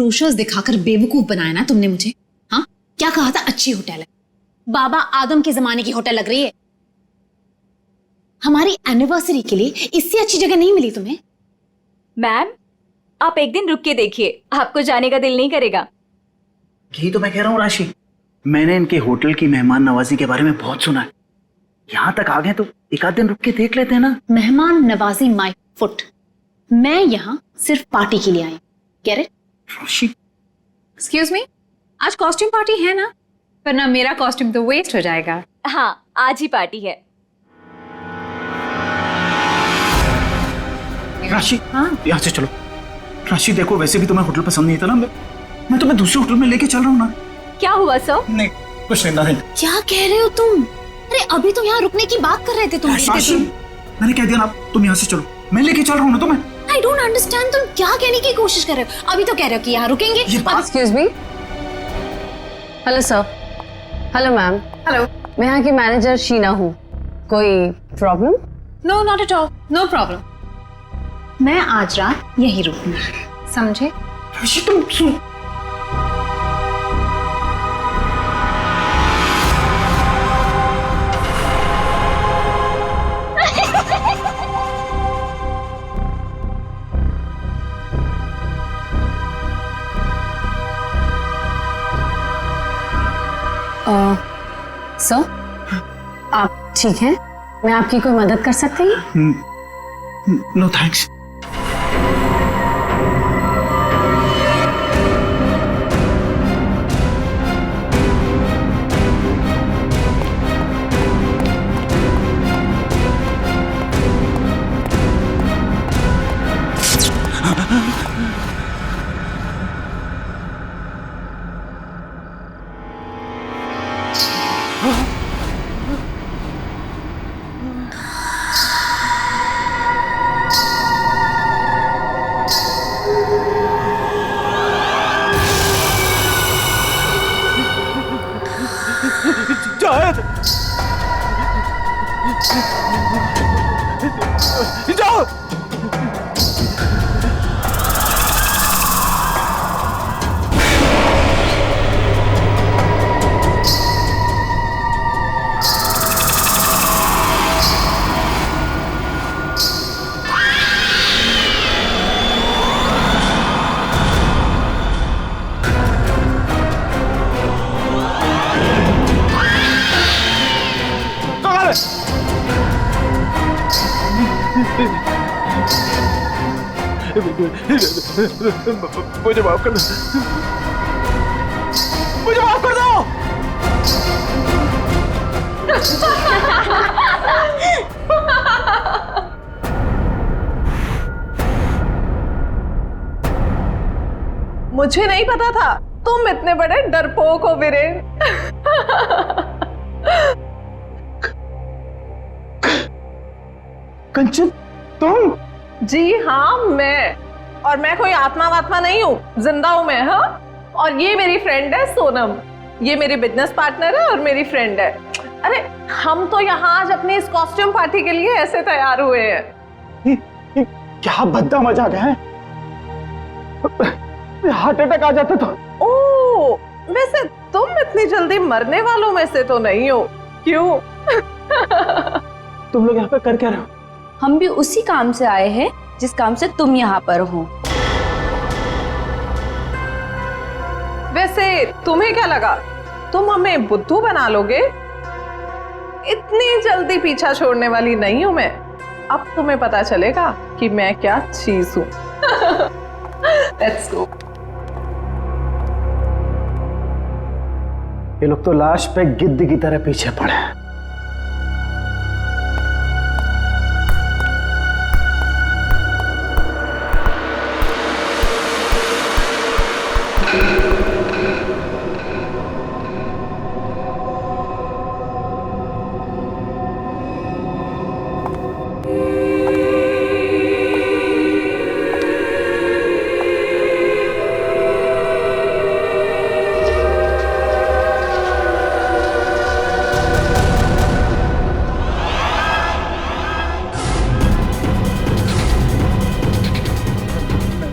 Brochures दिखाकर बेवकूफ बनाया ना तुमने मुझे। हाँ, क्या कहा था? अच्छी होटल है, बाबा आदम के जमाने की होटल लग रही है। हमारी एनिवर्सरी के लिए इससे अच्छी जगह नहीं मिली तुम्हें? मैम, आप एक दिन रुक के देखिए, आपको जाने का दिल नहीं करेगा। यही तो मैं कह रहा हूँ राशि, मैंने इनके होटल की मेहमान नवाजी के बारे में बहुत सुना है। यहाँ तक आ गए तो एक आध दिन रुक के देख लेते हैं ना। मेहमान नवाजी माय फुट। मैं यहाँ सिर्फ पार्टी के लिए आई। Get it? Rashi, excuse me, आज कॉस्ट्यूम पार्टी है ना? वरना मेरा कॉस्ट्यूम तो वेस्ट हो जाएगा। हाँ, आज ही पार्टी है। राशि, हाँ? यहाँ से चलो। राशि देखो, वैसे भी तुम्हें होटल पसंद नहीं था ना, मैं तुम्हें दूसरे होटल में लेके चल रहा हूँ ना। क्या हुआ सर? नहीं, कुछ नहीं। क्या कह रहे हो तुम? अरे अभी तो यहाँ रुकने की बात कर रहे थे तुम। राशि, मैंने कह दिया ना, तुम यहाँ से चलो, मैं लेके चल रहा हूँ ना तुम्हें। आई डोंट अंडरस्टैंड, तुम क्या कहने की कोशिश कर रहे हो? अभी तो कह रहे हो कि यहाँ रुकेंगे। Excuse me. Hello sir. Hello ma'am. Hello. मैं यहाँ की मैनेजर शीना हूँ। कोई problem? No, not at all, no problem. मैं आज रात यहीं रुकूंगी, समझे? राशि तुम सुन। सर, आप ठीक हैं? मैं आपकी कोई मदद कर सकती हूँ? No thanks. जाओ। मुझे माफ कर दो, मुझे माफ कर दो। मुझे नहीं पता था तुम इतने बड़े डरपोक हो वीरेन। कंचन, तुम? जी हाँ, और मैं कोई आत्मा वात्मा नहीं हूँ, जिंदा हूँ मैं। हाँ, और ये मेरी फ्रेंड है सोनम, ये मेरी बिजनेस पार्टनर है और मेरी फ्रेंड है। अरे हम तो यहाँ आज अपनी इस कॉस्ट्यूम पार्टी के लिए ऐसे तैयार हुए हैं। क्या भद्दा मजाक है, हार्ट अटैक आ जाता था। ओह, वैसे तुम इतनी जल्दी मरने वालों में से तो नहीं हो, क्यों? तुम लोग यहाँ पे कर क्या रहे हो? हम भी उसी काम से आए हैं जिस काम से तुम यहाँ पर हो। वैसे तुम्हें क्या लगा तुम हमें बुद्धू बना लोगे? इतनी जल्दी पीछा छोड़ने वाली नहीं हूं मैं। अब तुम्हें पता चलेगा कि मैं क्या चीज हूं। Let's go. ये लोग तो लाश पे गिद्ध की तरह पीछे पड़े हैं।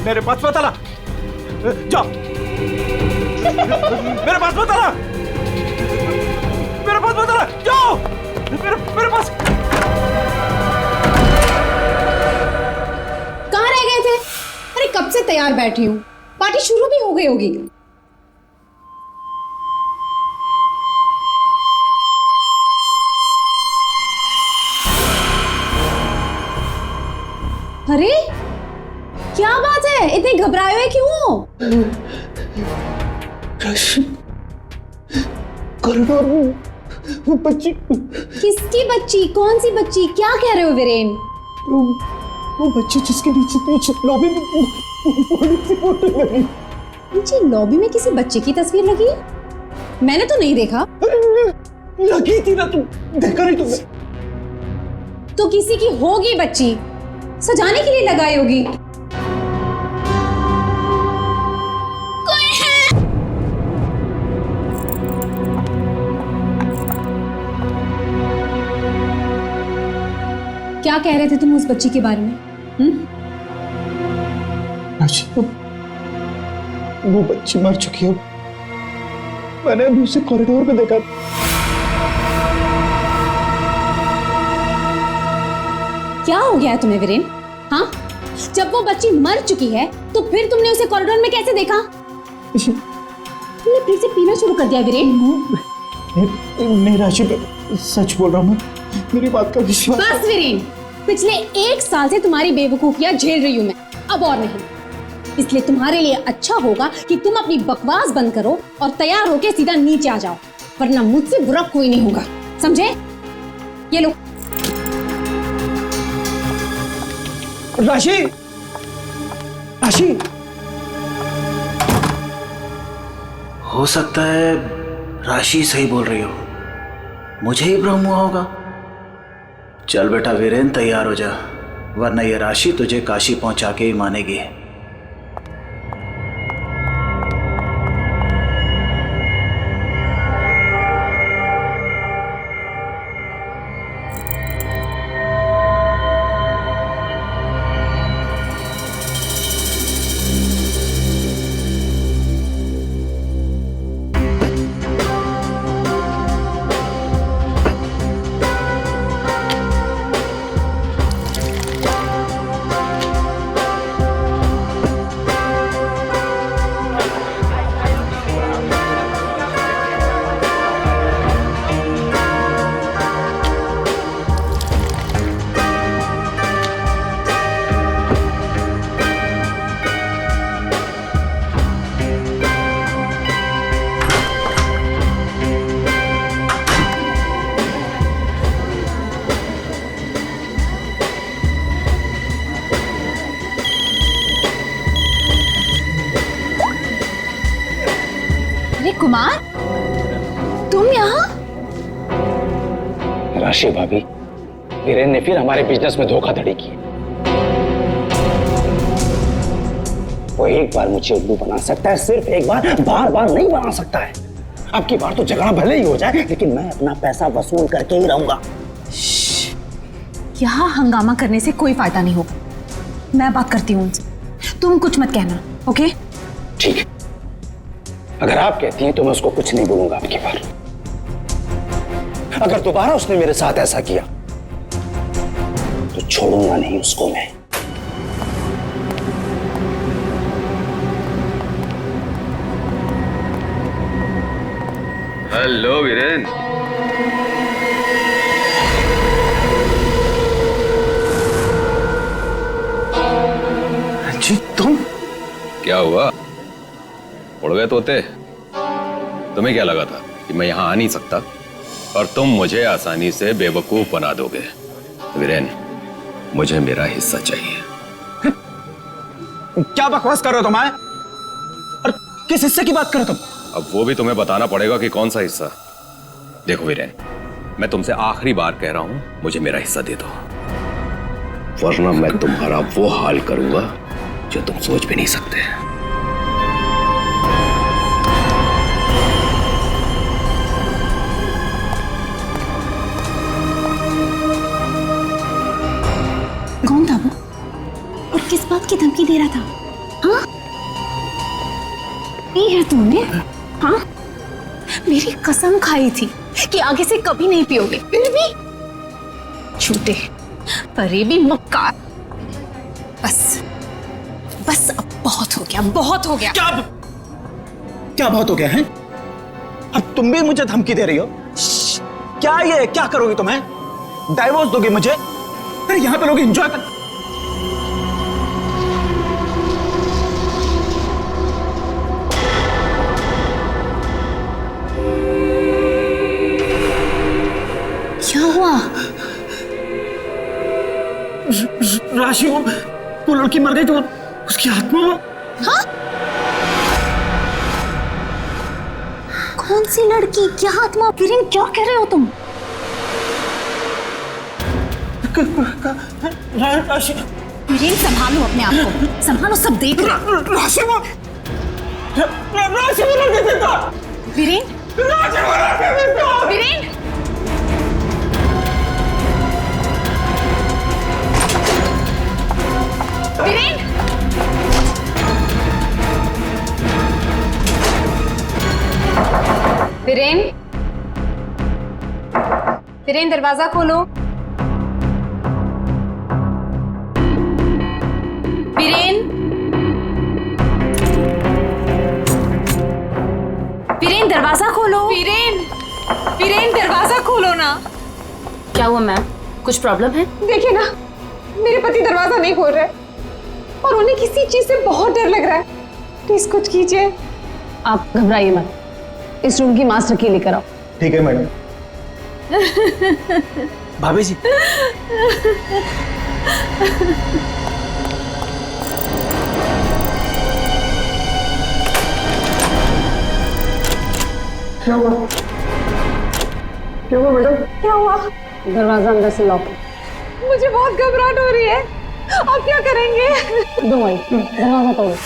मेरे पास पता ला, जाओ मेरे पास। कहाँ रह गए थे? अरे कब से तैयार बैठी हूँ, पार्टी शुरू भी हो गई होगी। अरे क्या बात है, इतने घबराए हुए क्यों हो? कॉरिडोर में वो बच्ची। किसकी बच्ची? कौन सी बच्ची? क्या कह रहे हो वीरेन? वो बच्ची जिसके नीचे लॉबी में बड़ी सी फोटो लगी। नीचे लॉबी में किसी बच्चे की तस्वीर लगी है? मैंने तो नहीं देखा। लगी थी ना, तुम देखा नहीं तुमने? तो किसी की होगी बच्ची, सजाने के लिए लगाई होगी। क्या कह रहे थे तुम उस बच्ची के बारे में? वो बच्ची मर चुकी है। मैंने अभी उसे कॉरिडोर में देखा। क्या हो गया है तुम्हें वीरेन? हाँ, जब वो बच्ची मर चुकी है तो फिर तुमने उसे कॉरिडोर में कैसे देखा? तुमने फिर से पीना शुरू कर दिया वीरेन? नहीं राशि, सच बोल रहा हूँ मैं, मेरी बात का विश्वास। बस वीरेन, पिछले 1 साल से तुम्हारी बेवकूफियां झेल रही हूं मैं, अब और नहीं। इसलिए तुम्हारे लिए अच्छा होगा कि तुम अपनी बकवास बंद करो और तैयार होके सीधा नीचे आ जाओ, वरना मुझसे बुरा कोई नहीं होगा, समझे? ये लो। राशि, राशि, हो सकता है राशि सही बोल रही हो, मुझे ही भ्रम हुआ होगा। चल बेटा वीरेन, तैयार हो जा, वरना ये राशि तुझे काशी पहुंचा के ही मानेगी। कुमार, तुम यहाँ? राशि भाभी, वीरेन ने फिर हमारे बिजनेस में धोखाधड़ी की। वो एक बार मुझे उल्लू बना सकता है, सिर्फ एक बार, बार बार नहीं बना सकता है। अब की बार तो झगड़ा भले ही हो जाए, लेकिन मैं अपना पैसा वसूल करके ही रहूंगा। यहाँ हंगामा करने से कोई फायदा नहीं होगा, मैं बात करती हूँ उनसे, तुम कुछ मत कहना, ओके? ठीक है, अगर आप कहती हैं तो मैं उसको कुछ नहीं बोलूंगा अब की बार। अगर दोबारा उसने मेरे साथ ऐसा किया तो छोड़ूंगा नहीं उसको मैं। हेलो वीरेन। जी तुम? क्या हुआ, उड़ गए तोते? तुम्हें क्या लगा था कि मैं यहां आ नहीं सकता और तुम मुझे आसानी से बेवकूफ बना दोगे? वीरेन, मुझे मेरा हिस्सा चाहिए। क्या बकवास कर रहे हो तुम? और किस हिस्से की बात कर रहे हो तुम? अब वो भी तुम्हें बताना पड़ेगा कि कौन सा हिस्सा। देखो वीरेन, मैं तुमसे आखिरी बार कह रहा हूं, मुझे मेरा हिस्सा दे दो, वरना मैं तुम्हारा वो हाल करूंगा जो तुम सोच भी नहीं सकते। कौन था वो और किस बात की धमकी दे रहा था? हाँ, ये है तुमने? हाँ, मेरी कसम खाई थी कि आगे से कभी नहीं पियोगे, फिर भी छूटे, फरेबी मक्कार। बस बस अब बहुत हो गया, बहुत हो गया। क्या बहुत हो गया है? अब तुम भी मुझे धमकी दे रही हो? क्या ये क्या करोगी तुम्हें? डाइवोर्स दोगे मुझे? अरे यहाँ पे लोग एंजॉय कर। क्या हुआ? राशि वो लड़की मर गई तो उसकी आत्मा। हाँ? कौन सी लड़की? क्या आत्मा? वीरेन क्या कह रहे हो तुम? राशि, वीरेन संभालो अपने आप को, संभालो, सब देख रहे हैं। राशि वो लड़की देता। वीरेन, राशि वो लड़की देता। वीरेन, वीरेन, वीरेन, वीरेन दरवाजा खोलो। वीरेन, वीरेन दरवाजा खोलो। वीरेन, वीरेन दरवाजा खोलो ना। क्या हुआ मैम, कुछ प्रॉब्लम है? देखिए ना, मेरे पति दरवाजा नहीं खोल रहे और उन्हें किसी चीज से बहुत डर लग रहा है। प्लीज कुछ कीजिए। आप घबराइए मत, इस रूम की मास्टर की लेकर आओ। ठीक है मैडम। भाभी जी, क्या हुआ? क्या हुआ मैडम? क्या हुआ? दरवाजा अंदर से लॉक है। मुझे बहुत घबराहट हो रही है। आप क्या करेंगे? दो भाई, दरवाजा तोड़ो।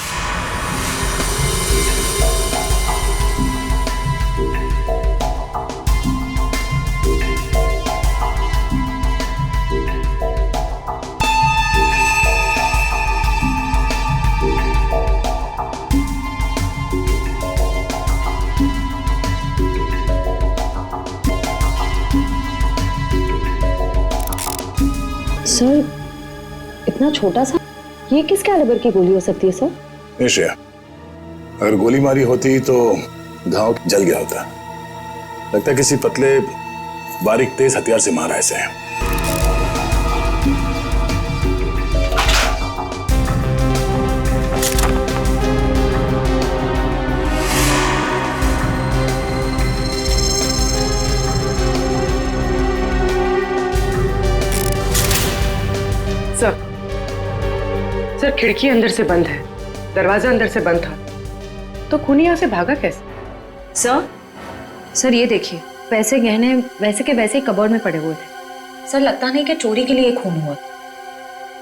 सर, इतना छोटा सा, ये किस कैलिबर की गोली हो सकती है सर? नहीं श्रेया, अगर गोली मारी होती तो घाव जल गया होता। लगता है किसी पतले बारीक तेज हथियार से मारा ऐसे। सर, खिड़की अंदर से बंद है, दरवाजा अंदर से बंद था, तो खूनी यहाँ से भागा कैसे? सर ये देखिए, पैसे गहने वैसे के वैसे ही कबर्ड में पड़े हुए थे। सर लगता नहीं कि चोरी के लिए खून हुआ।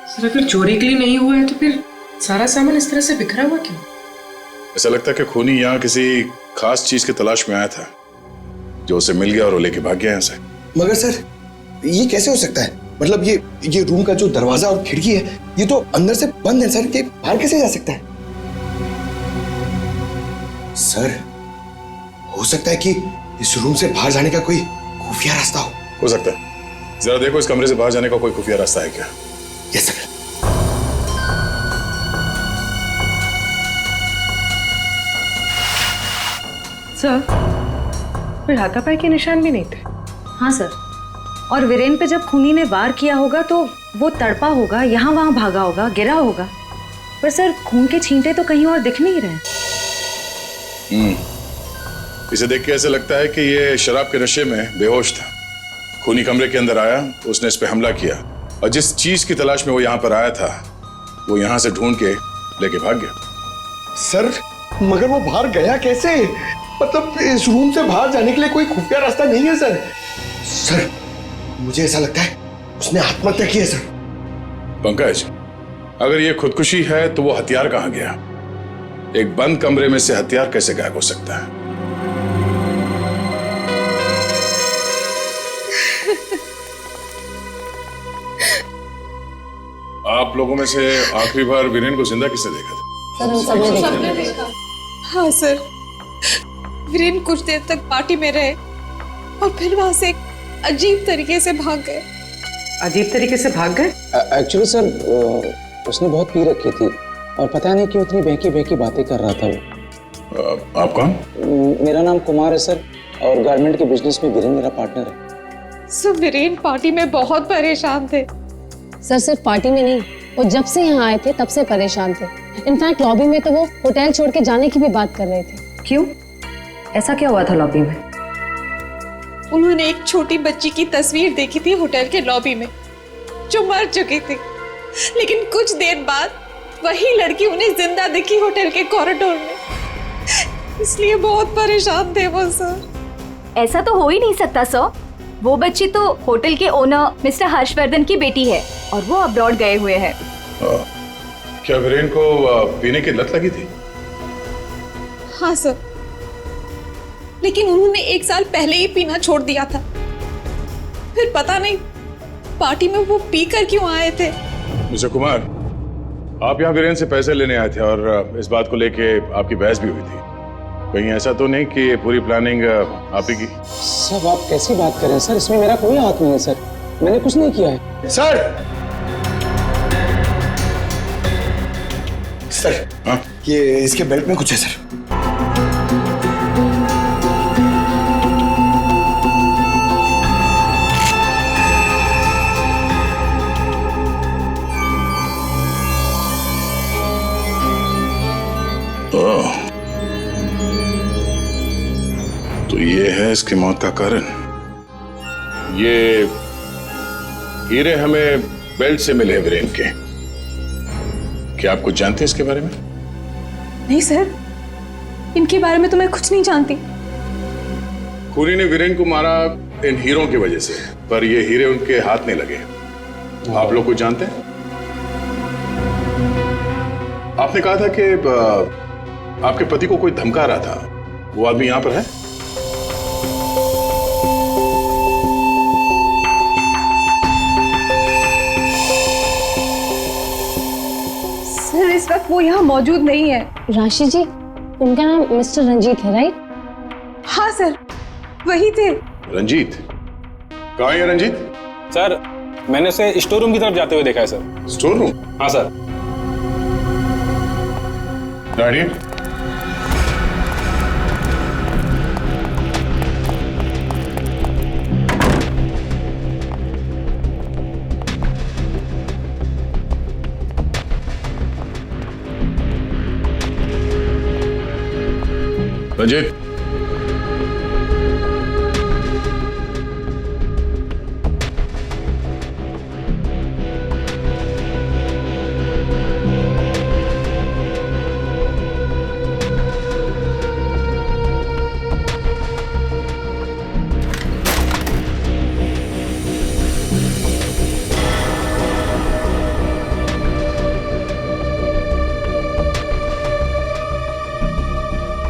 सर अगर चोरी के लिए नहीं हुआ है तो फिर सारा सामान इस तरह से बिखरा हुआ क्यों? ऐसा लगता है कि खूनी यहाँ किसी खास चीज की तलाश में आया था, जो उसे मिल गया और वो लेके भाग गया यहाँ से। मगर सर, ये कैसे हो सकता है? मतलब ये रूम का जो दरवाजा और खिड़की है, ये तो अंदर से बंद है सर, कि बाहर कैसे जा सकता है? सर, हो सकता है कि इस रूम से बाहर जाने का कोई खुफिया रास्ता हो सकता है। जरा देखो इस कमरे से बाहर जाने का कोई खुफिया रास्ता है क्या? Yes sir. सर, कोई हाथापाई के निशान भी नहीं थे। हाँ सर, और वीरेन पे जब खूनी ने वार किया होगा तो वो तड़पा होगा, यहाँ वहां भागा होगा, गिरा होगा, पर सर खून के छींटे तो कहीं और दिख नहीं रहे। इसे देख के ऐसा लगता है कि ये शराब के नशे में बेहोश था। खूनी कमरे के अंदर आया, उसने इस पे हमला किया और जिस चीज की तलाश में वो यहाँ पर आया था, वो यहाँ से ढूंढ के लेके भाग गया। सर, मगर वो बाहर गया कैसे? मतलब इस रूम से बाहर जाने के लिए कोई खुफिया रास्ता नहीं है सर। सर, मुझे ऐसा लगता है उसने आत्महत्या की है सर। पंकज, अगर ये खुदकुशी है तो वो हथियार कहाँ गया? एक बंद कमरे में से हथियार कैसे गायब हो सकता है? आप लोगों में से आखिरी बार वीरेन को जिंदा किसने देखा था? सर, हम सबने देखा। हाँ सर, वीरेन कुछ देर तक पार्टी में रहे और फिर वहां से एक अजीब तरीके से भाग गए। अजीब तरीके से भाग गए? एक्चुअली सर उसने बहुत पी रखी थी और पता नहीं क्यों इतनी बहकी बहकी बातें कर रहा था वो। आप कौन? मेरा नाम कुमार है सर और गारमेंट के बिजनेस में वीरेन मेरा पार्टनर है। सर वीरेन पार्टी में बहुत परेशान थे। सर सिर्फ पार्टी में नहीं, वो जब से यहाँ आए थे तब से परेशान थे। इनफैक्ट लॉबी में तो वो होटल छोड़ के जाने की भी बात कर रहे थे। क्यों? ऐसा क्या हुआ था लॉबी में? उन्होंने एक छोटी बच्ची की तस्वीर देखी थी होटल के लॉबी में जो मर चुकी थी, लेकिन कुछ देर बाद वही लड़की उन्हें जिंदा दिखी होटल के कॉरिडोर में, इसलिए बहुत परेशान थे वो सर। ऐसा तो हो ही नहीं सकता सर, वो बच्ची तो होटल के ओनर मिस्टर हर्षवर्धन की बेटी है और वो अब्रॉड गए हुए हैं। क्या वीरेन को पीने की लत लगी थी? हाँ सर, लेकिन उन्होंने 1 साल पहले ही पीना छोड़ दिया था। फिर पता नहीं पार्टी में वो पीकर क्यों आए थे। मिस्टर कुमार, आप यहाँ वीरेन से पैसे लेने आए थे और इस बात को लेके आपकी बहस भी हुई थी। कहीं ऐसा तो नहीं कि ये पूरी प्लानिंग आप ही की? सब आप कैसी बात कर रहे हैं सर, इसमें मेरा कोई हाथ नहीं है सर, मैंने कुछ नहीं किया है। सर सर हाँ? ये इसके बेल्ट में कुछ है सर। तो ये है इसकी मौत का कारण। ये हीरे हमें बेल्ट से मिले वीरेन के। क्या आप कुछ जानते हैं इसके बारे में? नहीं सर, इनके बारे में तो मैं कुछ नहीं जानती। खूनी ने वीरेन को मारा इन हीरों की वजह से, पर ये हीरे उनके हाथ नहीं लगे। आप लोग कुछ जानते हैं? आपने कहा था कि आपके पति को कोई धमका रहा था, वो आदमी यहां पर है? सर इस वक्त वो यहाँ मौजूद नहीं है। राशि जी, उनका नाम मिस्टर रंजीत है, राइट? हाँ सर, वही थे। रंजीत? कहाँ है रंजीत? सर मैंने उसे स्टोर रूम की तरफ जाते हुए देखा है सर। Store room? हाँ सर। रंजीत,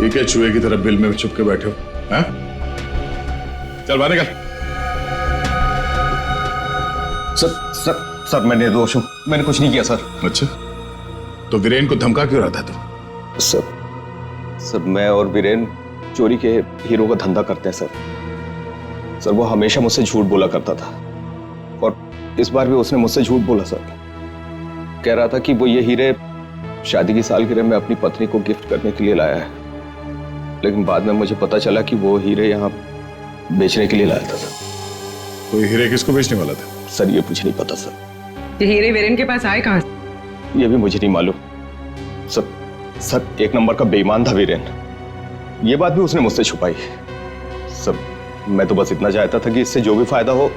ये क्या चूहे की तरह बिल में छुप के बैठे हो? हैं? चल बाहर निकल। सर मैं निर्दोष हूँ, मैंने कुछ नहीं किया सर। अच्छा, तो वीरेन को धमका क्यों रहा था तू? सर मैं और वीरेन चोरी के हीरो का धंधा करते हैं सर। वो हमेशा मुझसे झूठ बोला करता था और इस बार भी उसने मुझसे झूठ बोला सर। कह रहा था कि वो ये हीरे शादी की सालगिरह में अपनी पत्नी को गिफ्ट करने के लिए लाया है, लेकिन बाद में मुझे पता चला कि वो हीरे यहाँ बेचने के लिए लाया था। तो ये हीरे किसको बेचने वाला था? सर ये मुझे नहीं पता सर। ये हीरे वीरेन के पास आए कहाँ से? ये भी मुझे नहीं मालूम सर। एक नंबर का बेईमान था वीरेन, ये बात भी उसने मुझसे छुपाई। सर मैं तो बस इतना चाहता था कि इससे जो भी फायदा हो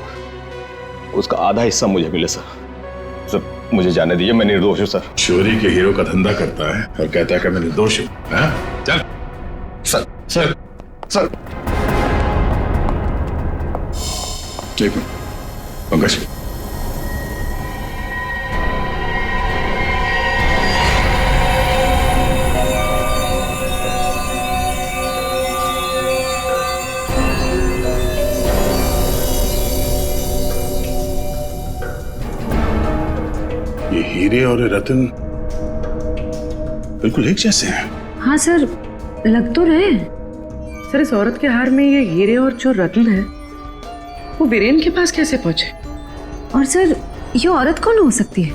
उसका आधा हिस्सा मुझे मिले सर। मुझे जाने दीजिए, मैं निर्दोष हूँ सर। चोरी के हीरो का धंधा करता है और कहता है कि मैं निर्दोष हूँ। चल सर। एक मिनट पंकज, ये हीरे और रतन बिल्कुल एक जैसे हैं। हाँ सर, लग तो रहे हैं। सर इस औरत के हार में ये हीरे और जो रत्न है वो वीरेन के पास कैसे पहुंचे? और सर ये औरत कौन हो सकती है?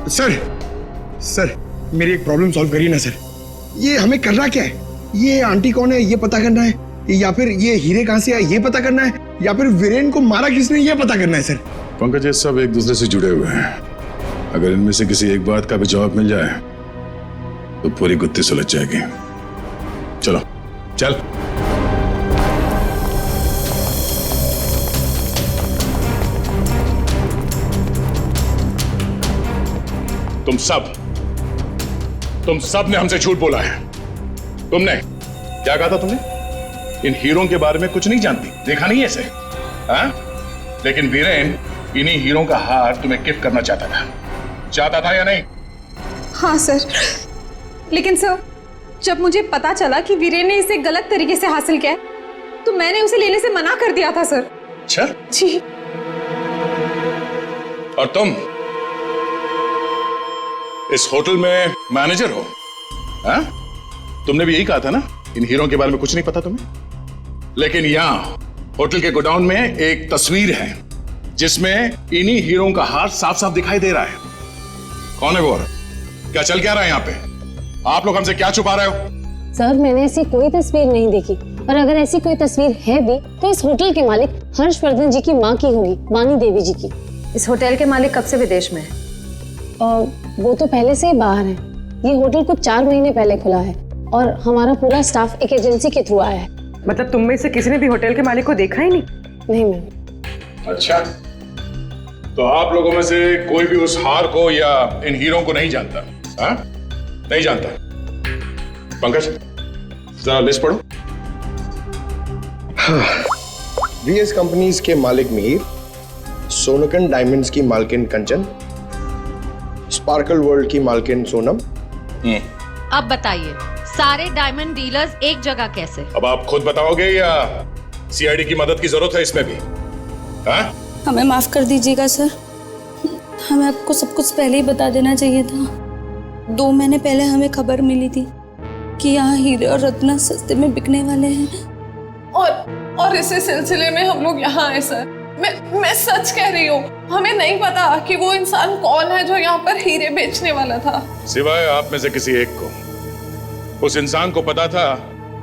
सर मेरी एक प्रॉब्लम सॉल्व करिए ना सर। ये हमें करना क्या है? ये आंटी कौन है ये पता करना है, या फिर ये हीरे कहां से आए ये पता करना है, या फिर वीरेन को मारा किसने ये पता करना है सर। पंकज, ये सब एक दूसरे से जुड़े हुए हैं। अगर इनमें से किसी एक बात का भी जवाब मिल जाए तो पूरी गुत्थी सुलझ जाएगी। चलो चल। तुम सब ने हमसे झूठ बोला है। तुमने क्या कहा था? तुमने इन हीरों के बारे में कुछ नहीं जानती, देखा नहीं ऐसे, हाँ? लेकिन वीरेन इन्हीं हीरों का हार तुम्हें गिफ्ट करना चाहता था या नहीं? हाँ सर, लेकिन सर जब मुझे पता चला कि वीरेन ने इसे गलत तरीके से हासिल किया है तो मैंने उसे लेने से मना कर दिया था सर। अच्छा जी। और तुम इस होटल में मैनेजर हो, हाँ? तुमने भी यही कहा था ना इन हीरों के बारे में कुछ नहीं पता तुम्हें। लेकिन यहां होटल के गोडाउन में एक तस्वीर है जिसमें इन्हीं हीरों का हार साफ साफ दिखाई दे रहा है। कौन है वो औरत? क्या चल क्या रहा है यहाँ पे? आप लोग हमसे क्या छुपा रहे हो? सर मैंने ऐसी कोई तस्वीर नहीं देखी, और अगर ऐसी कोई तस्वीर है भी तो इस होटल के मालिक हर्षवर्धन जी की माँ की होगी, वाणी देवी जी की। इस होटल के मालिक कब से विदेश में है? वो तो पहले से ही बाहर है। ये होटल कुछ 4 महीने पहले खुला है और हमारा पूरा स्टाफ एक एजेंसी के थ्रू आया है। मतलब तुम में से किसी ने भी होटल के मालिक को देखा ही नहीं? नहीं मैम। अच्छा, तो आप लोगों में से कोई भी उस हार को या इन हीरों को नहीं जानता? हाँ? नहीं जानता? पंकज जरा लिस्ट पढ़ो। वीएस कंपनीज के मालिक मीर, सोनकन डायमंड्स की मालकिन कंचन, स्पार्कल वर्ल्ड की मालकिन सोनम। अब बताइए सारे डायमंड डीलर्स एक जगह कैसे? अब आप खुद बताओगे या सीआईडी की मदद की जरूरत है इसमें भी? हाँ? हमें माफ कर दीजिएगा सर, हमें आपको सब कुछ पहले ही बता देना चाहिए था। 2 महीने पहले हमें खबर मिली थी कि यहाँ हीरे और रत्न सस्ते में बिकने वाले हैं, और इसी सिलसिले में हम लोग यहाँ आए सर। मैं सच कह रही हूँ, हमें नहीं पता कि वो इंसान कौन है जो यहाँ पर हीरे बेचने वाला था। सिवाय आप में से किसी एक को उस इंसान को पता था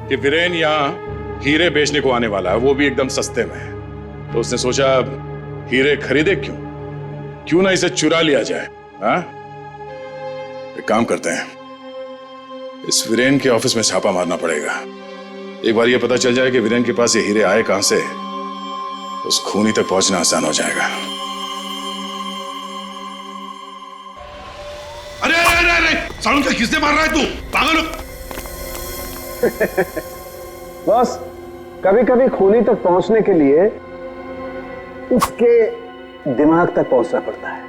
कि वीरेन यहाँ हीरे बेचने को आने वाला है, वो भी एकदम सस्ते में। तो उसने सोचा हीरे खरीदे क्यों ना इसे चुरा लिया जाए। हाँ? एक काम करते हैं, इस वीरेन के ऑफिस में छापा मारना पड़ेगा। एक बार ये पता चल जाए कि वीरेन के पास ये हीरे आए कहां से, उस खूनी तक पहुंचना आसान हो जाएगा। अरे अरे अरे सालून का किसने मार रहा है? तू पागल हो? बॉस, कभी कभी खूनी तक पहुंचने के लिए उसके दिमाग तक पहुंचना पड़ता है।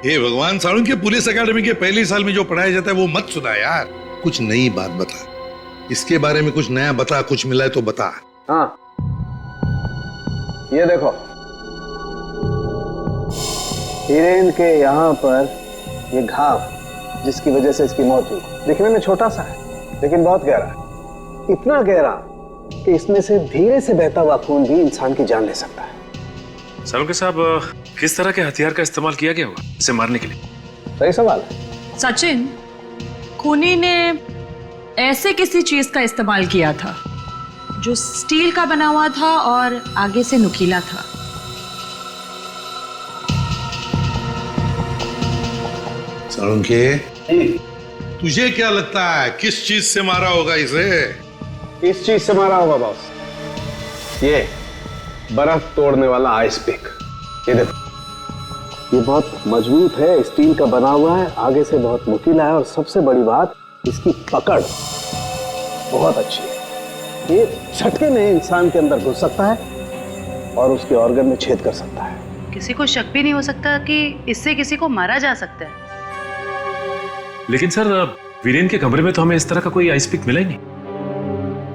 हे भगवान, सालून के पुलिस अकेडमी के पहले साल में जो पढ़ाया जाता है वो मत सुना यार। कुछ नई बात बता, इसके बारे में कुछ नया बता, कुछ मिला है तो बता। हाँ, ये देखो, हीरेन के यहाँ पर ये घाव जिसकी वजह से इसकी मौत हुई, दिखने में छोटा सा है लेकिन बहुत गहरा है। इतना गहरा कि इसमें से धीरे से बहता हुआ खून भी इंसान की जान ले सकता है। सालुंके साहब, किस तरह के हथियार का इस्तेमाल किया गया होगा इसे मारने के लिए? सही सवाल है। सचिन, खूनी ने ऐसे किसी चीज का इस्तेमाल किया था जो स्टील का बना हुआ था और आगे से नुकीला था। सालुंके, तुझे क्या लगता है किस चीज से मारा होगा इसे? इस चीज से मारा होगा बॉस, ये बर्फ तोड़ने वाला आइस पिक। ये देखो, ये बहुत मजबूत है, स्टील का बना हुआ है, आगे से बहुत नुकीला है और सबसे बड़ी बात इसकी पकड़ बहुत अच्छी है। ये झटके में इंसान के अंदर घुस सकता है और उसके ऑर्गन में छेद कर सकता है। किसी को शक भी नहीं हो सकता कि इससे किसी को मारा जा सकता है। लेकिन सर, वीरेन के कमरे में तो हमें इस तरह का कोई आइस पिक मिला ही नहीं।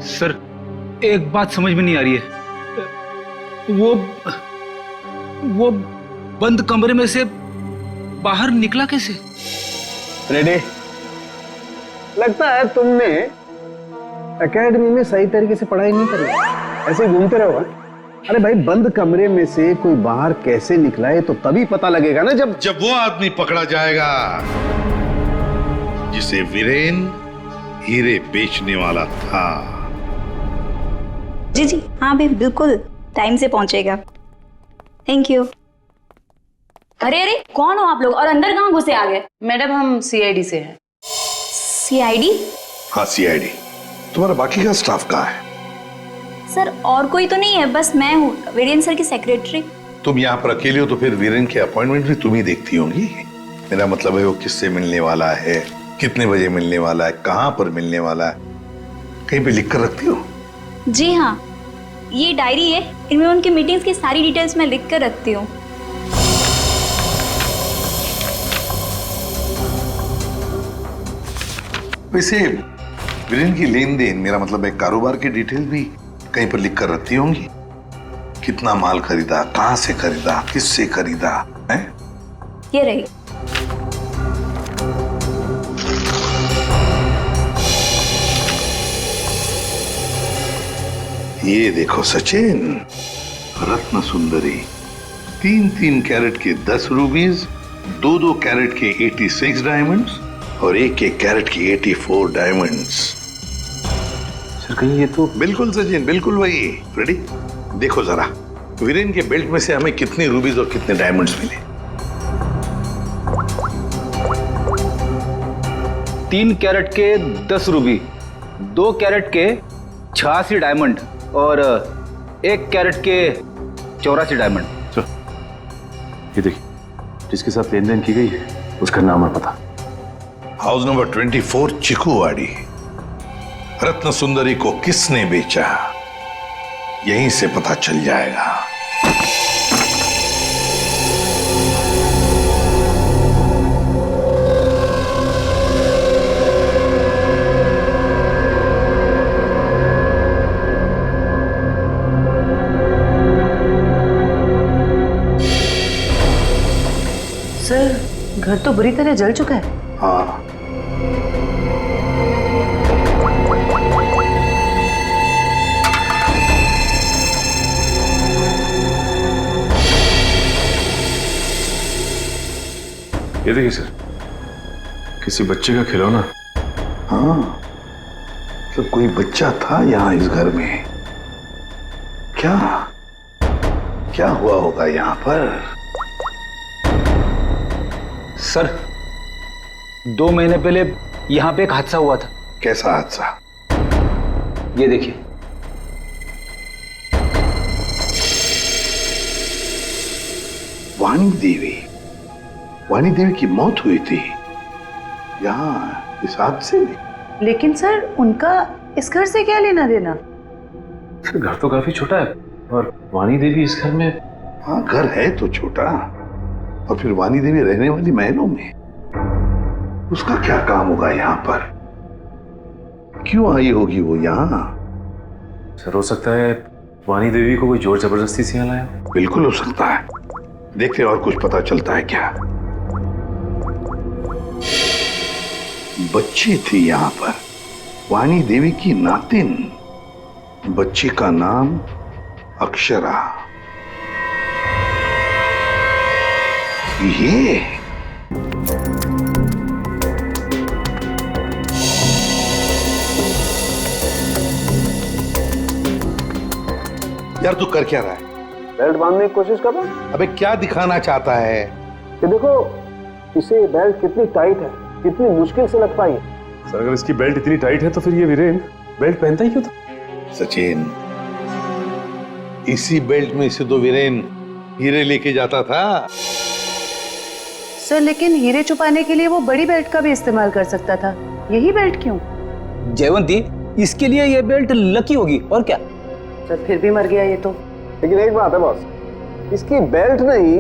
सर, एक बात समझ में नहीं आ रही है, वो बंद कमरे में से बाहर निकला कैसे? रेडी? लगता है तुमने एकेडमी में सही तरीके से पढ़ाई नहीं करी, ऐसे ही घूमते रहो। अरे भाई बंद कमरे में से कोई बाहर कैसे निकला है तो तभी पता लगेगा ना जब वो आदमी पकड़ा जाएगा जिसे वीरेन हीरे बेचने वाला था। जी जी हाँ भाई बिल्कुल टाइम से पहुंचेगा। Thank you. अरे अरे कौन हो आप लोग और अंदर कहाँ घुसे आ गए? मैडम हम सीआईडी से हैं। सीआईडी? हाँ सीआईडी। तुम्हारा बाकी का स्टाफ कहाँ है? सर और कोई तो नहीं है, बस मैं हूँ वीरेन सर की सेक्रेटरी। तुम यहाँ पर अकेले हो तो फिर वीरेन के अपॉइंटमेंट भी तुम ही देखती होंगी। मेरा मतलब है वो किससे मिलने वाला है, कितने बजे मिलने वाला है, कहाँ पर मिलने वाला है, कहीं पे लिख कर रखती हो? जी हाँ, ये डायरी है, इनमें उनकी मीटिंग्स की सारी डिटेल्स मैं लिख कर रखती हूँ। वैसे वीरेन की लेन देन, मेरा मतलब है कारोबार की डिटेल भी कहीं पर लिख कर रखती होंगी। कितना माल खरीदा, कहां से खरीदा, किससे खरीदा है? ये रही। ये देखो सचिन, रत्न सुंदरी 3-3 कैरेट के 10 रूबीज, 2-2 कैरेट के 86 डायमंड्स और 1-1 कैरेट की 84 डायमंड्स। सर कहीं ये तो बिल्कुल सचिन, बिल्कुल वही। रेडी? देखो जरा वीरेन के बेल्ट में से हमें कितने रूबीज और कितने डायमंड्स मिले। 3 कैरेट के 10 रूबी, 2 कैरेट के 86 डायमंड और 1 कैरेट के 84 डायमंड। ये देखिए, जिसके साथ लेन देन की गई है उसका नाम और पता। House number 24 चिकूवाड़ी। रत्न सुंदरी को किसने बेचा, यहीं से पता चल जाएगा। सर घर तो बुरी तरह जल चुका है। हाँ ये देखिए सर, किसी बच्चे का खिलौना। हाँ, तो कोई बच्चा था यहाँ इस घर में। क्या क्या हुआ होगा यहाँ पर? सर 2 महीने पहले यहाँ पे एक हादसा हुआ था। कैसा हादसा? ये देखिए। वाणी देवी की मौत हुई थी यहाँ इस हादसे में। लेकिन सर उनका इस घर से क्या लेना देना? सर घर तो काफी छोटा है और वाणी देवी इस घर में। हाँ घर है तो छोटा, और फिर वाणी देवी रहने वाली महलों में। उसका क्या काम होगा यहाँ पर? क्यों आई होगी वो यहाँ? सर हो सकता है वाणी देवी को कोई जोर जबरदस्ती से यहाँ लाया। बिल्कुल हो सकता है। देखते और कुछ पता चलता है क्या। बच्ची थी यहाँ पर, वाणी देवी की नातिन। बच्ची का नाम अक्षरा। ये यार तू कर क्या रहा है? बेल्ट बांधने की कोशिश कर रहा हूं। अबे क्या दिखाना चाहता है? ये देखो इसे बेल्ट कितनी टाइट है, कितनी मुश्किल से लग पाई है। सर अगर इसकी बेल्ट इतनी टाइट है तो फिर ये वीरेन बेल्ट पहनता ही क्यों था? सचिन, इसी बेल्ट में से तो वीरेन हीरे लेके जाता था। सर लेकिन हीरे छुपाने के लिए वो बड़ी बेल्ट का भी इस्तेमाल कर सकता था, यही बेल्ट क्यों? जयवंती, इसके लिए ये बेल्ट लकी होगी और क्या। सर फिर भी मर गया ये तो। लेकिन एक बात है बॉस, इसकी बेल्ट ने ही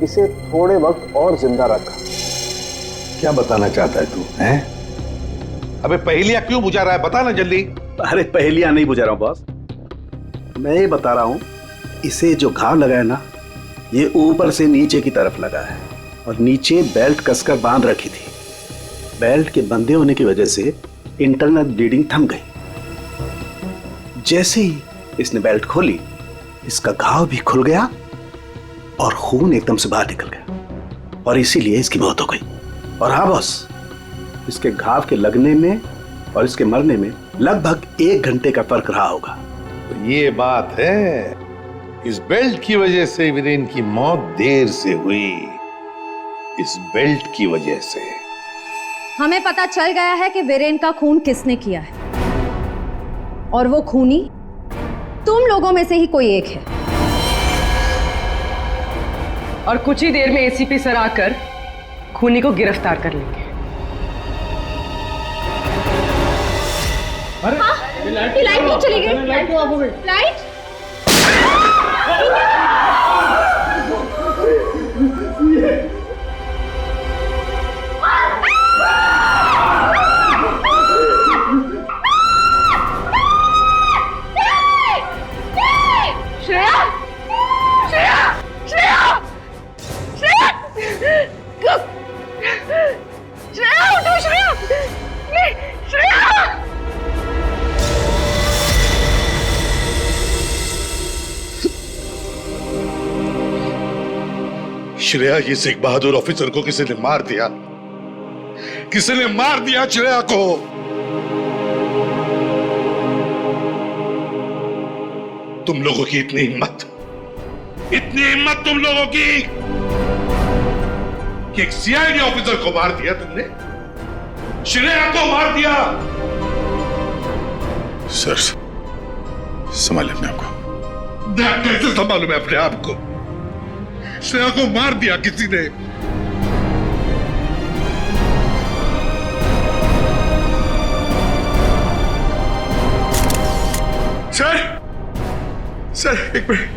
इसे थोड़े वक्त और जिंदा रखा। क्या बताना चाहता है तू? हैं? अबे पहेलियां क्यों बुझा रहा है? बता ना जल्दी। अरे पहेलियां नहीं बुझा रहा हूं बॉस, मैं ये बता रहा हूं इसे जो घाव लगा है ना, ये ऊपर से नीचे की तरफ लगा है और नीचे बेल्ट कसकर बांध रखी थी। बेल्ट के बंधे होने की वजह से इंटरनल ब्लीडिंग थम गई। जैसे ही इसने बेल्ट खोली इसका घाव भी खुल गया और खून एकदम से बाहर निकल गया और इसीलिए इसकी मौत हो गई। और हाँ बॉस, इसके घाव के लगने में और इसके मरने में लगभग 1 घंटे का फर्क रहा होगा। तो ये बात है, इस बेल्ट की वजह से वीरेन की मौत देर से हुई, इस बेल्ट की वजह से। हमें पता चल गया है कि वीरेन का खून किसने किया है, और वो खूनी तुम लोगों में से ही कोई एक है। और कुछ ही देर में एसीपी सर आकर खूनी को गिरफ्तार कर लेंगे। लाइट नहीं चली गई। लाइट श्रेया, ये सिख बहादुर ऑफिसर को किसी ने मार दिया, किसी ने मार दिया श्रेया को। तुम लोगों की इतनी हिम्मत तुम लोगों की कि एक सीआईडी ऑफिसर को मार दिया तुमने, श्रेया को मार दिया। सर, संभालिए अपने आप को। कैसे संभालूं मैं अपने आप को? श्रेया को मार दिया किसी ने। सर एक मिनट।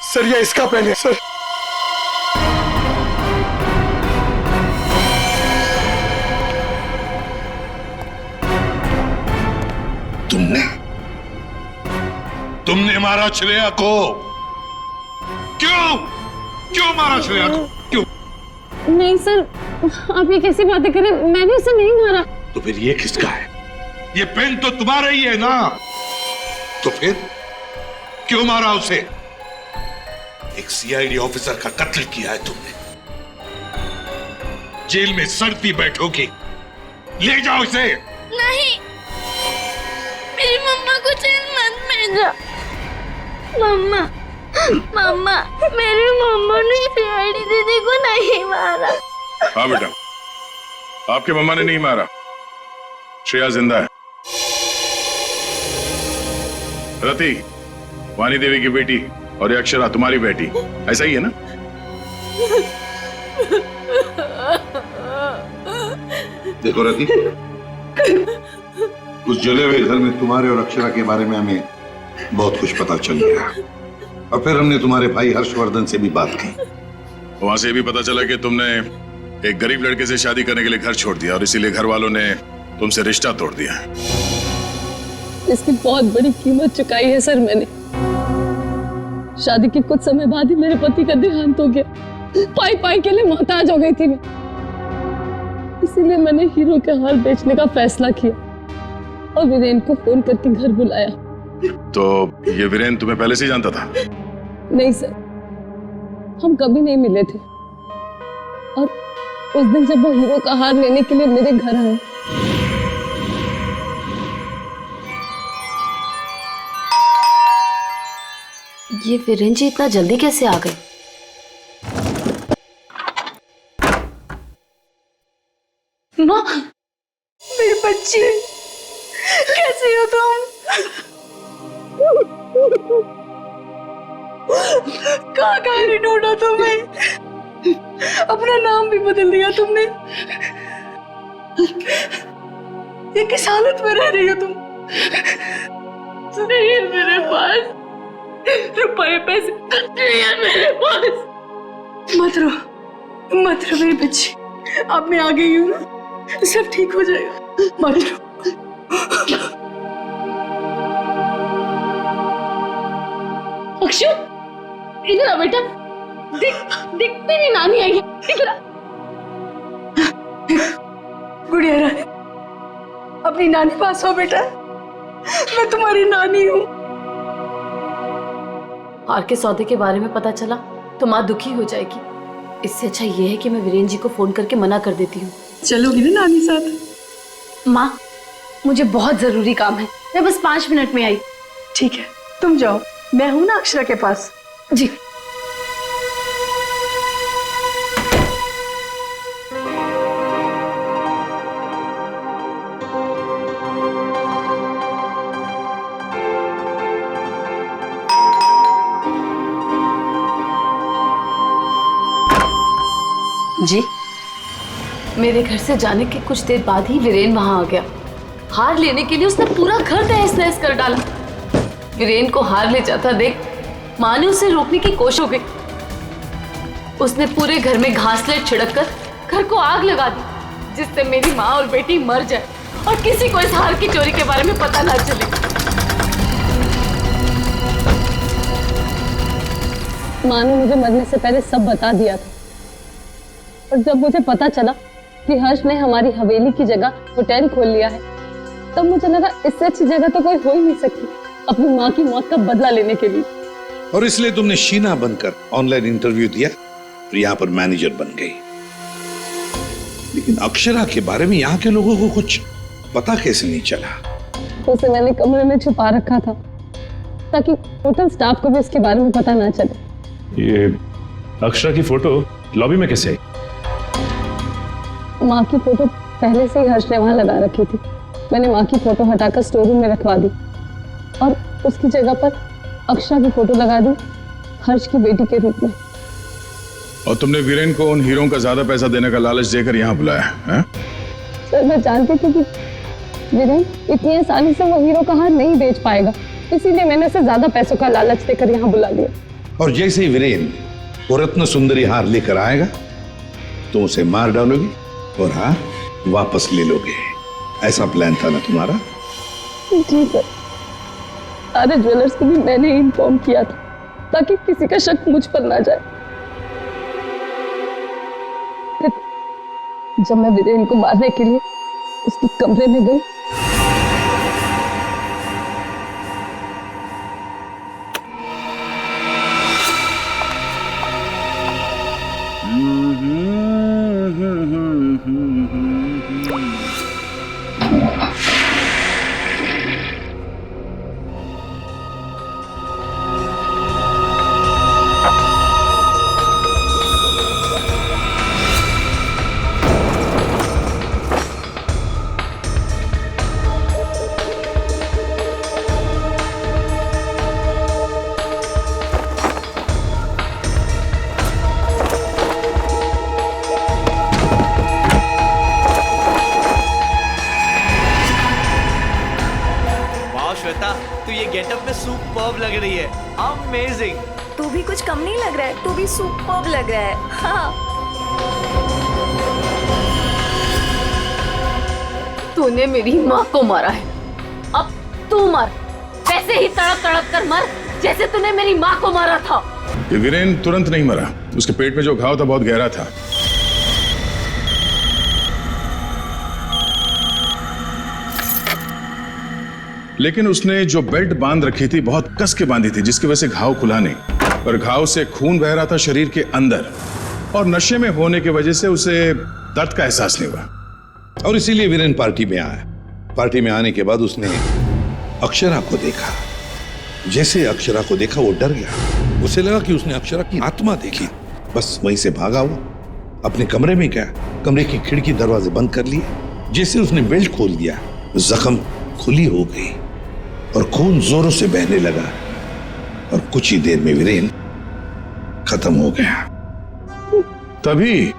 सर ये इसका पेन है सर। तुमने मारा श्रेया को? क्यों मारा श्रेया को? क्यों? नहीं सर, आप ये कैसी बातें करें, मैंने उसे नहीं मारा। तो फिर ये किसका है? ये पेन तो तुम्हारा ही है ना, तो फिर क्यों मारा उसे? एक सीआईडी ऑफिसर का कत्ल किया है तुमने, जेल में सड़ती बैठोगी, ले जाओ इसे। नहीं, मेरी मम्मा को जेल मत भेजो। मम्मा, मेरी मम्मा ने सीआईडी दीदी को नहीं मारा। हाँ बेटा, आपके मम्मा ने नहीं मारा, श्रेया जिंदा है। रति, वानी देवी की बेटी, और ये अक्षरा तुम्हारी बेटी, ऐसा ही है ना? देखो रति, उस जले हुए घर में तुम्हारे और अक्षरा के बारे में हमें बहुत कुछ पता चल गया, और फिर हमने तुम्हारे भाई हर्षवर्धन से भी बात की। वहां से भी पता चला कि तुमने एक गरीब लड़के से शादी करने के लिए घर छोड़ दिया और इसीलिए घर वालों ने तुमसे रिश्ता तोड़ दिया। इसकी बहुत बड़ी कीमत चुकाई है सर मैंने। शादी के कुछ समय बाद ही मेरे पति का देहांत हो गया। पाई के लिए मोहताज हो गई थी मैं, इसीलिए मैंने हीरो के हार बेचने का फैसला किया और वीरेन को फोन करके घर बुलाया। तो ये वीरेन तुम्हें पहले से ही जानता था? नहीं सर, हम कभी नहीं मिले थे, और उस दिन जब वो हीरो का हार लेने के लिए मेरे घर आए, ये वीरेन जी इतना जल्दी कैसे आ गए? माँ, मेरी बच्ची, कैसी हो तुम? कहाँ नहीं ढूंढा तुम्हें? अपना नाम भी बदल दिया तुमने। ये किस हालत में रह रही हो तुम? नहीं है मेरे पास रुपए पैसे, नहीं है मेरे पास। मत रो मेरी बच्ची, अब मैं आ गई हूँ ना, सब ठीक हो जाएगा, मत रो। अक्षु, इधर आ बेटा, देख तेरी नानी आई है, इधर आ। गुड़िया रानी, अपनी नानी पास हो बेटा, मैं तुम्हारी नानी हूँ। हार के सौदे के बारे में पता चला तो माँ दुखी हो जाएगी। इससे अच्छा ये है कि मैं वीरेन जी को फोन करके मना कर देती हूँ। चलोगी ना नानी साथ? माँ, मुझे बहुत जरूरी काम है, मैं बस 5 मिनट में आई। ठीक है, तुम जाओ, मैं हूं ना अक्षरा के पास। जी। जी, मेरे घर से जाने के कुछ देर बाद ही वीरेन वहां आ गया। हार लेने के लिए उसने पूरा घर तहस नहस कर डाला। वीरेन को हार ले जाता देख माँ ने उसे रोकने की कोशिश हो गई। उसने पूरे घर में घासलेट छिड़क कर घर को आग लगा दी, जिससे मेरी माँ और बेटी मर जाए और किसी को इस हार की चोरी के बारे में पता ना चले। माँ ने मुझे मरने से पहले सब बता दिया था, और जब मुझे पता चला कि हर्ष ने हमारी हवेली की जगह होटल खोल लिया है, तब मुझे लगा इससे अच्छी जगह तो कोई हो ही नहीं सकती अपनी माँ की मौत का बदला लेने के लिए। और इसलिए तुमने शीना बनकर ऑनलाइन इंटरव्यू दिया और यहाँ पर मैनेजर बन गई। लेकिन अक्षरा के बारे में यहाँ के लोगों को कुछ पता कैसे नहीं चला? उसे मैंने कमरे में छुपा रखा था ताकि होटल स्टाफ को भी उसके बारे में पता ना चले। ये अक्षरा की फोटो लॉबी में कैसे आई? माँ की फोटो पहले से ही हर्ष ने वहां लगा रखी थी। मैंने माँ की फोटो हटाकर स्टोर रूम में रखवा दी और उसकी जगह पर अक्षरा की फोटो लगा दी हर्ष की बेटी के रूप में। और तुमने वीरेन को उन हीरों का ज्यादा पैसा देने का लालच देकर यहाँ बुलाया है? सर, मैं जानती थी कि वीरेन इतनी आसानी से वो हीरो का हार नहीं बेच पाएगा, इसीलिए मैंने उसे ज्यादा पैसों का लालच देकर यहाँ बुला लिया। और जैसे ही वीरेन वो रत्न सुंदरी हार लेकर आएगा तो उसे मार डालोगे और हार वापस ले लोगे। ऐसा प्लान था ना तुम्हारा? जी सर, सारे ज्वेलर्स को भी मैंने इन्फॉर्म किया था ताकि किसी का शक मुझ पर ना जाए। फिर जब मैं वीरेन को मारने के लिए उसके कमरे में गई, तू ये गेटअप में सुपर्ब लग रही है। अमेजिंग। तू भी कुछ कम नहीं लग रहा है, तू भी सुपर्ब लग रहा है। हाँ। तूने मेरी माँ को मारा है, अब तू मर, वैसे ही तड़प तड़प कर मर जैसे तूने मेरी माँ को मारा था। ये वीरेन तुरंत नहीं मरा, उसके पेट में जो घाव था बहुत गहरा था। लेकिन उसने जो बेल्ट बांध रखी थी बहुत कस के बांधी थी, जिसकी वजह से घाव खुला नहीं, पर घाव से खून बह रहा था शरीर के अंदर, और नशे में होने की वजह से उसे दर्द का एहसास नहीं हुआ। और इसीलिए वीरेन पार्टी में आया। पार्टी में आने के बाद उसने अक्षरा को देखा। जैसे अक्षरा को देखा वो डर गया। उसे लगा कि उसने अक्षरा की आत्मा देखी। बस वहीं से भागा वो अपने कमरे में गया। कमरे की खिड़की दरवाजे बंद कर लिए। जैसे उसने बेल्ट खोल दिया, जख्म खुली हो गई और खून जोरों से बहने लगा, और कुछ ही देर में वीरेन खत्म हो गया। तभी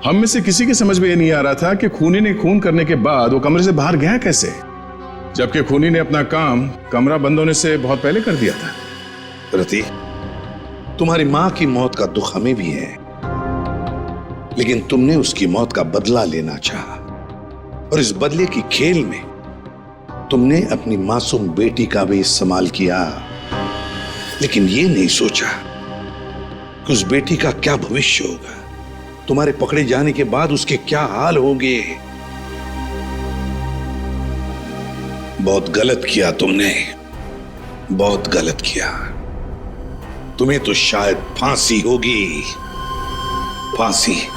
हम में से किसी के समझ में ये नहीं आ रहा था कि खूनी ने खून करने के बाद वो कमरे से बाहर गया कैसे, जबकि खूनी ने अपना काम कमरा बंद होने से बहुत पहले कर दिया था। रति, तुम्हारी मां की मौत का दुख हमें भी है, लेकिन तुमने उसकी मौत का बदला लेना चाहा, और इस बदले की खेल में तुमने अपनी मासूम बेटी का भी इस्तेमाल किया। लेकिन ये नहीं सोचा कि उस बेटी का क्या भविष्य होगा, तुम्हारे पकड़े जाने के बाद उसके क्या हाल होंगे। बहुत गलत किया तुमने, बहुत गलत किया। तुम्हें तो शायद फांसी होगी, फांसी।